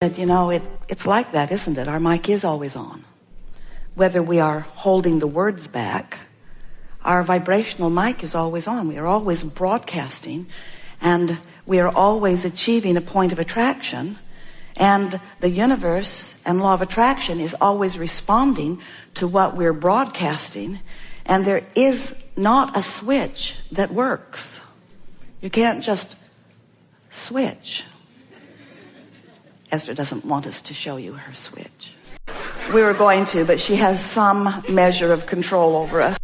said, it's like that, isn't it? Our mic is always on. Whether we are holding the words back, our vibrational mic is always on. We are always broadcasting, and we are always achieving a point of attraction. And the universe and law of attraction is always responding to what we're broadcasting. And there is not a switch that works. You can't just switch. Esther doesn't want us to show you her switch. We were going to, but she has some measure of control over us.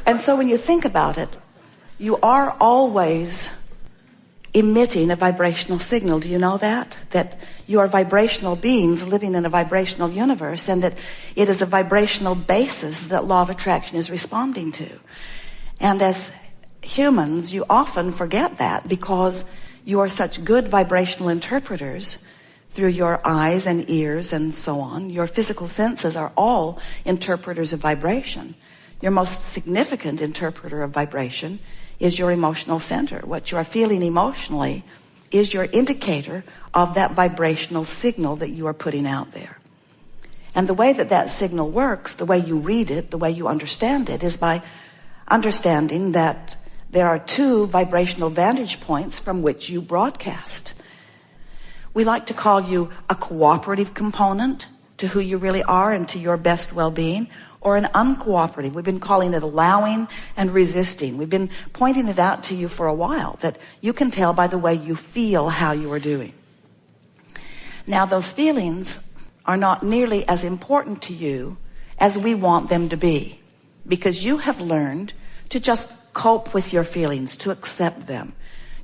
And so when you think about it, you are always emitting a vibrational signal. Do you know that? That you are vibrational beings living in a vibrational universe, and that it is a vibrational basis that law of attraction is responding to. And as humans, you often forget that because you are such good vibrational interpreters through your eyes and ears and so on. Your physical senses are all interpreters of vibration. Your most significant interpreter of vibration is your emotional center. What you are feeling emotionally is your indicator of that vibrational signal that you are putting out there. And the way that that signal works, the way you read it, the way you understand it, is by understanding that there are two vibrational vantage points from which you broadcast. We like to call you a cooperative component to who you really are and to your best well-being, or an uncooperative. We've been calling it allowing and resisting. We've been pointing it out to you for a while, that you can tell by the way you feel how you are doing. Now, those feelings are not nearly as important to you as we want them to be, because you have learned to just cope with your feelings, to accept them.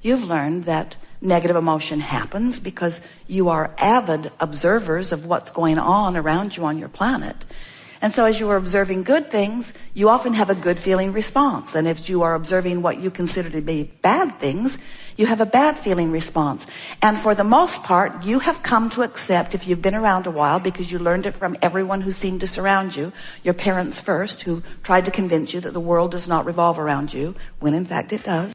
You've learned that negative emotion happens because you are avid observers of what's going on around you on your planet. And so as you are observing good things, you often have a good feeling response. And if you are observing what you consider to be bad things, you have a bad feeling response. And for the most part, you have come to accept, if you've been around a while, because you learned it from everyone who seemed to surround you, your parents first, who tried to convince you that the world does not revolve around you, when in fact it does.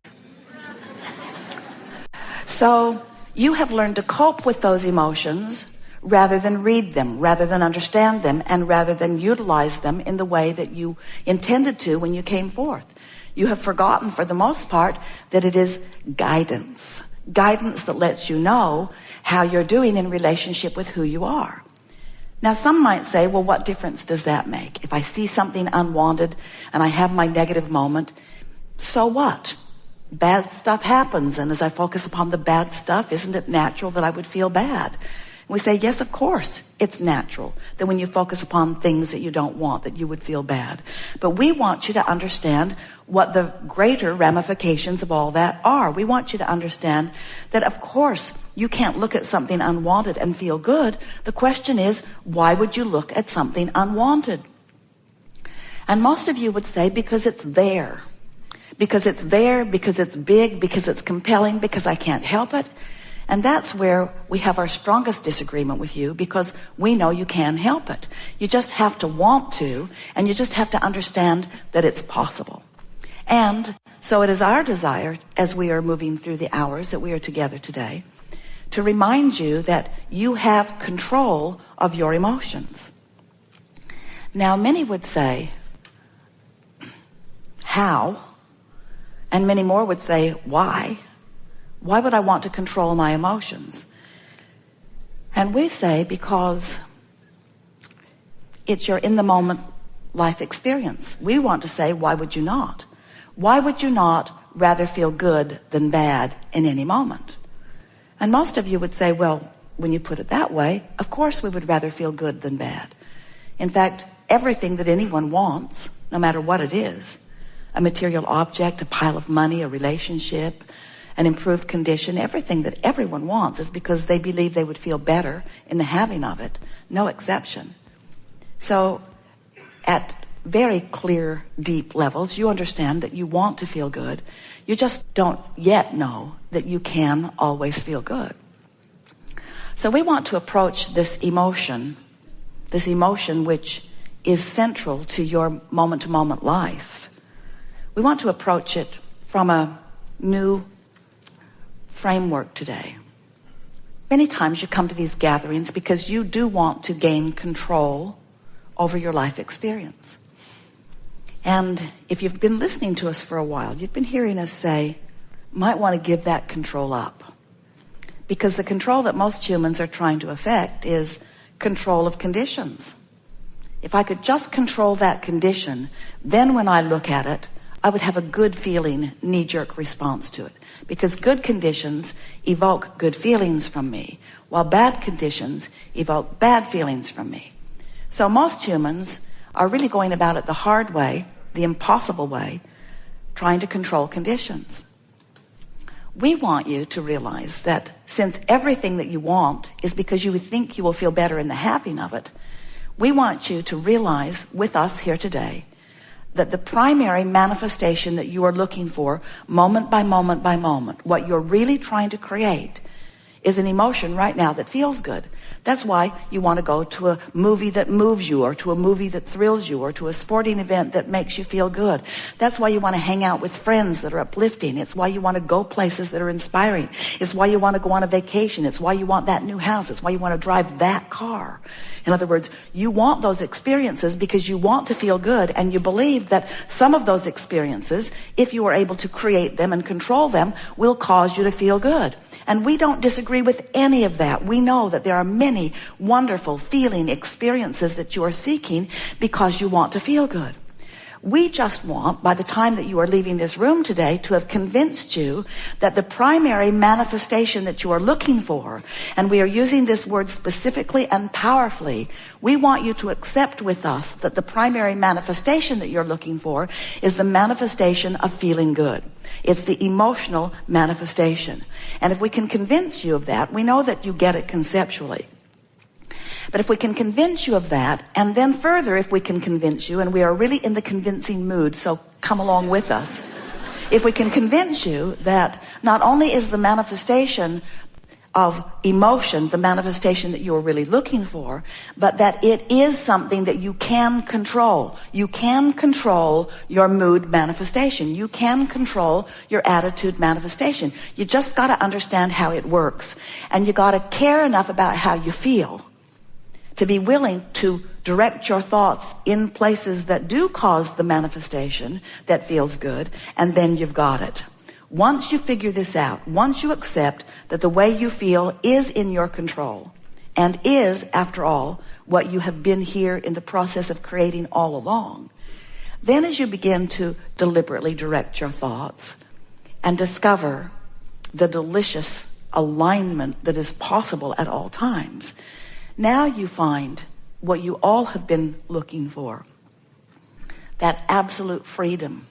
So you have learned to cope with those emotions rather than read them, rather than understand them, and rather than utilize them in the way that you intended to when you came forth. You have forgotten, for the most part, that it is guidance. Guidance that lets you know how you're doing in relationship with who you are. Now, some might say, well, what difference does that make? If I see something unwanted and I have my negative moment, so what? Bad stuff happens, and as I focus upon the bad stuff, isn't it natural that I would feel bad? We say, yes, of course, it's natural that when you focus upon things that you don't want, that you would feel bad. But we want you to understand what the greater ramifications of all that are. We want you to understand that, of course, you can't look at something unwanted and feel good. The question is, why would you look at something unwanted? And most of you would say, because it's there. Because it's there, because it's big, because it's compelling, because I can't help it. And that's where we have our strongest disagreement with you, because we know you can help it. You just have to want to, and you just have to understand that it's possible. And so it is our desire, as we are moving through the hours that we are together today, to remind you that you have control of your emotions. Now, many would say, how? And many more would say, why? Why would I want to control my emotions? And we say, because it's your in-the-moment life experience. We want to say, why would you not? Why would you not rather feel good than bad in any moment? And most of you would say, well, when you put it that way, of course we would rather feel good than bad. In fact, everything that anyone wants, no matter what it is, a material object, a pile of money, a relationship, an improved condition, everything that everyone wants is because they believe they would feel better in the having of it. No exception. So at very clear, deep levels, you understand that you want to feel good. You just don't yet know that you can always feel good. So we want to approach this emotion which is central to your moment-to-moment life. We want to approach it from a new framework today. Many times you come to these gatherings because you do want to gain control over your life experience. And if you've been listening to us for a while, you've been hearing us say, might want to give that control up. Because the control that most humans are trying to affect is control of conditions. If I could just control that condition, then when I look at it, I would have a good feeling, knee-jerk response to it. Because good conditions evoke good feelings from me, while bad conditions evoke bad feelings from me. So most humans are really going about it the hard way, the impossible way, trying to control conditions. We want you to realize that since everything that you want is because you think you will feel better in the having of it, we want you to realize with us here today that the primary manifestation that you are looking for, moment by moment by moment, what you're really trying to create, is an emotion right now that feels good. That's why you want to go to a movie that moves you, or to a movie that thrills you, or to a sporting event that makes you feel good. That's why you want to hang out with friends that are uplifting. It's why you want to go places that are inspiring. It's why you want to go on a vacation. It's why you want that new house. It's why you want to drive that car. In other words, you want those experiences because you want to feel good, and you believe that some of those experiences, if you are able to create them and control them, will cause you to feel good. And we don't disagree with any of that. We know that there are many wonderful feeling experiences that you are seeking because you want to feel good. We just want, by the time that you are leaving this room today, to have convinced you that the primary manifestation that you are looking for, and we are using this word specifically and powerfully, we want you to accept with us that the primary manifestation that you're looking for is the manifestation of feeling good. It's the emotional manifestation. And if we can convince you of that, we know that you get it conceptually. But if we can convince you of that, and then further, if we can convince you, and we are really in the convincing mood, so come along with us. If we can convince you that not only is the manifestation of emotion the manifestation that you're really looking for, but that it is something that you can control. You can control your mood manifestation. You can control your attitude manifestation. You just got to understand how it works. And you got to care enough about how you feel to be willing to direct your thoughts in places that do cause the manifestation that feels good, and then you've got it. Once you figure this out, once you accept that the way you feel is in your control, and is, after all, what you have been here in the process of creating all along, then as you begin to deliberately direct your thoughts and discover the delicious alignment that is possible at all times, now you find what you all have been looking for. That absolute freedom.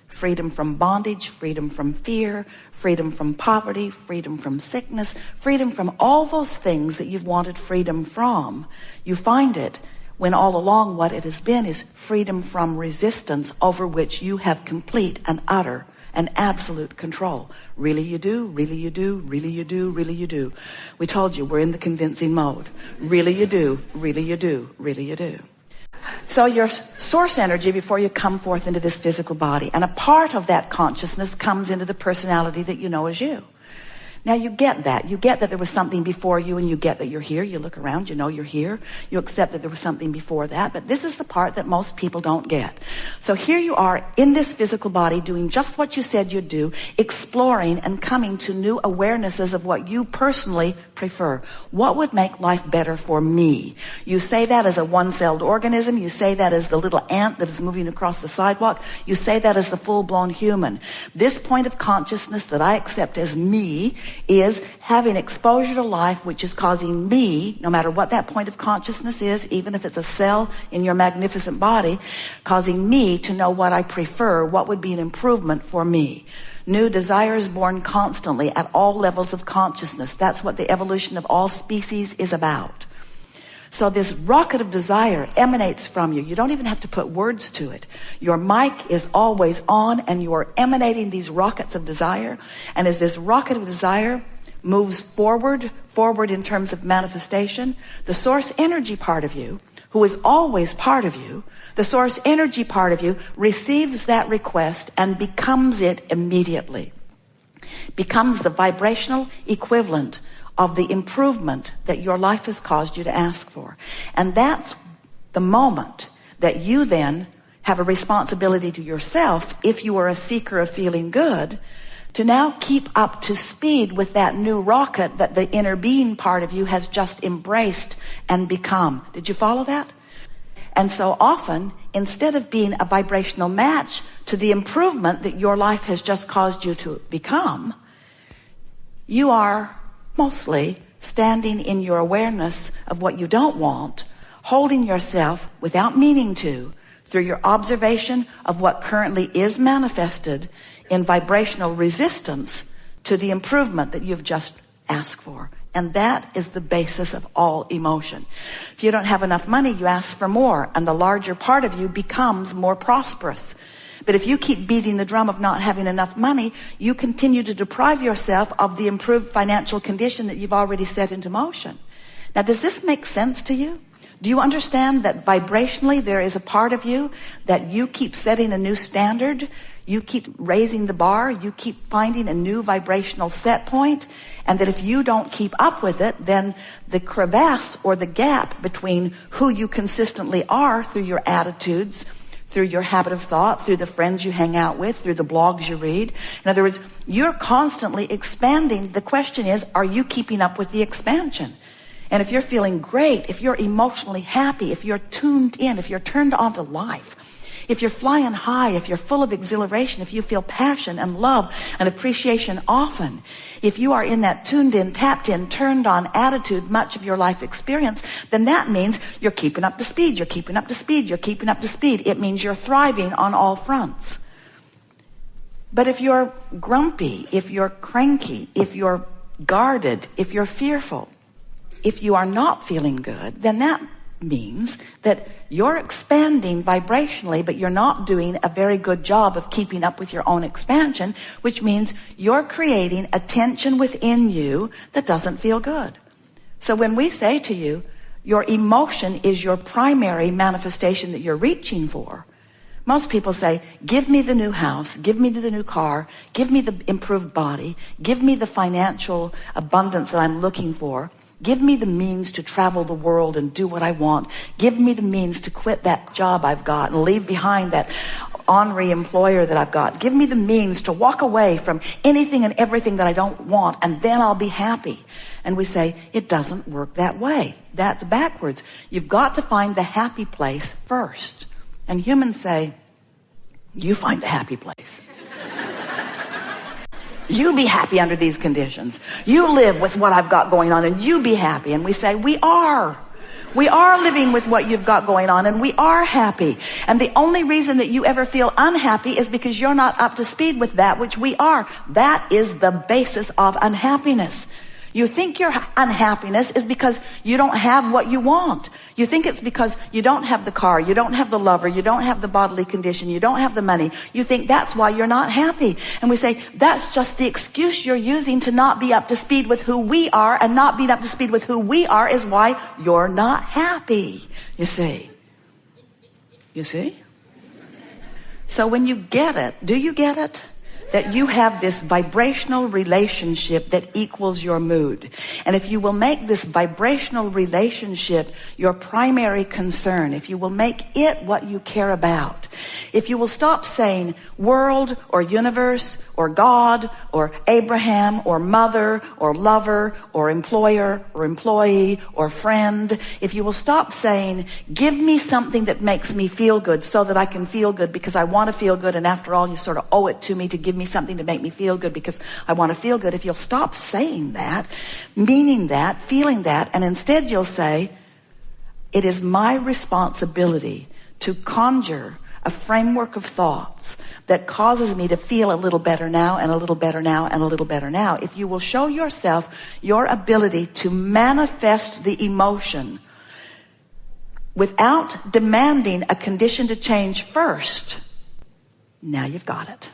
Freedom from bondage, freedom from fear, freedom from poverty, freedom from sickness, freedom from all those things that you've wanted freedom from. You find it when all along what it has been is freedom from resistance over which you have complete and utter and absolute control. Really you do, really you do, really you do, really you do. We told you we're in the convincing mode. Really you do, really you do, really you do. So your source energy before you come forth into this physical body, and a part of that consciousness comes into the personality that you know as you. Now you get that. You get that there was something before you, and you get that you're here. You look around, you know you're here. You accept that there was something before that. But this is the part that most people don't get. So here you are in this physical body doing just what you said you'd do, exploring and coming to new awarenesses of what you personally prefer. What would make life better for me? You say that as a one-celled organism. You say that as the little ant that is moving across the sidewalk. You say that as the full-blown human. This point of consciousness that I accept as me is having exposure to life which is causing me, no matter what that point of consciousness is, even if it's a cell in your magnificent body, causing me to know what I prefer, what would be an improvement for me. New desires born constantly at all levels of consciousness. That's what the evolution of all species is about. So this rocket of desire emanates from you. You don't even have to put words to it. Your mic is always on, and you are emanating these rockets of desire. And as this rocket of desire moves forward in terms of manifestation, the source energy part of you, who is always part of you, the source energy part of you receives that request and becomes it immediately. Becomes the vibrational equivalent of the improvement that your life has caused you to ask for. And that's the moment that you then have a responsibility to yourself, if you are a seeker of feeling good, to now keep up to speed with that new rocket that the inner being part of you has just embraced and become. Did you follow that? And so often, instead of being a vibrational match to the improvement that your life has just caused you to become, you are mostly standing in your awareness of what you don't want, holding yourself without meaning to, through your observation of what currently is manifested in vibrational resistance to the improvement that you've just asked for. And that is the basis of all emotion. If you don't have enough money, you ask for more, and the larger part of you becomes more prosperous. But if you keep beating the drum of not having enough money, you continue to deprive yourself of the improved financial condition that you've already set into motion. Now, does this make sense to you? Do you understand that vibrationally there is a part of you that you keep setting a new standard? You keep raising the bar. You keep finding a new vibrational set point. And that if you don't keep up with it, then the crevasse or the gap between who you consistently are through your attitudes, through your habit of thought, through the friends you hang out with, through the blogs you read. In other words, you're constantly expanding. The question is, are you keeping up with the expansion? And if you're feeling great, if you're emotionally happy, if you're tuned in, if you're turned on to life, if you're flying high, if you're full of exhilaration, if you feel passion and love and appreciation often, if you are in that tuned in, tapped in, turned on attitude much of your life experience, then that means you're keeping up to speed, you're keeping up to speed, you're keeping up to speed. It means you're thriving on all fronts. But if you're grumpy, if you're cranky, if you're guarded, if you're fearful, if you are not feeling good, then that means that you're expanding vibrationally, but you're not doing a very good job of keeping up with your own expansion, which means you're creating a tension within you that doesn't feel good. So when we say to you, your emotion is your primary manifestation that you're reaching for, most people say, give me the new house, give me the new car, give me the improved body, give me the financial abundance that I'm looking for. Give me the means to travel the world and do what I want. Give me the means to quit that job I've got and leave behind that ornery employer that I've got. Give me the means to walk away from anything and everything that I don't want, and then I'll be happy. And we say, it doesn't work that way. That's backwards. You've got to find the happy place first. And humans say, you find the happy place. You be happy under these conditions. You live with what I've got going on and you be happy. And we say, we are. We are living with what you've got going on and we are happy. And the only reason that you ever feel unhappy is because you're not up to speed with that which we are. That is the basis of unhappiness. You think your unhappiness is because you don't have what you want. You think it's because you don't have the car, you don't have the lover, you don't have the bodily condition, you don't have the money. You think that's why you're not happy. And we say, that's just the excuse you're using to not be up to speed with who we are, and not being up to speed with who we are is why you're not happy. You see? You see? So when you get it, do you get it? That you have this vibrational relationship that equals your mood. And if you will make this vibrational relationship your primary concern, if you will make it what you care about, if you will stop saying world or universe or God or Abraham or mother or lover or employer or employee or friend, if you will stop saying, give me something that makes me feel good so that I can feel good because I want to feel good, and after all you sort of owe it to me to give me something to make me feel good because I want to feel good. If you'll stop saying that, meaning that, feeling that, and instead you'll say, it is my responsibility to conjure a framework of thoughts that causes me to feel a little better now and a little better now and a little better now. If you will show yourself your ability to manifest the emotion without demanding a condition to change first, now you've got it.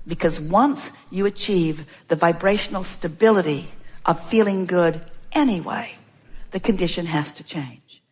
Because once you achieve the vibrational stability of feeling good anyway, the condition has to change.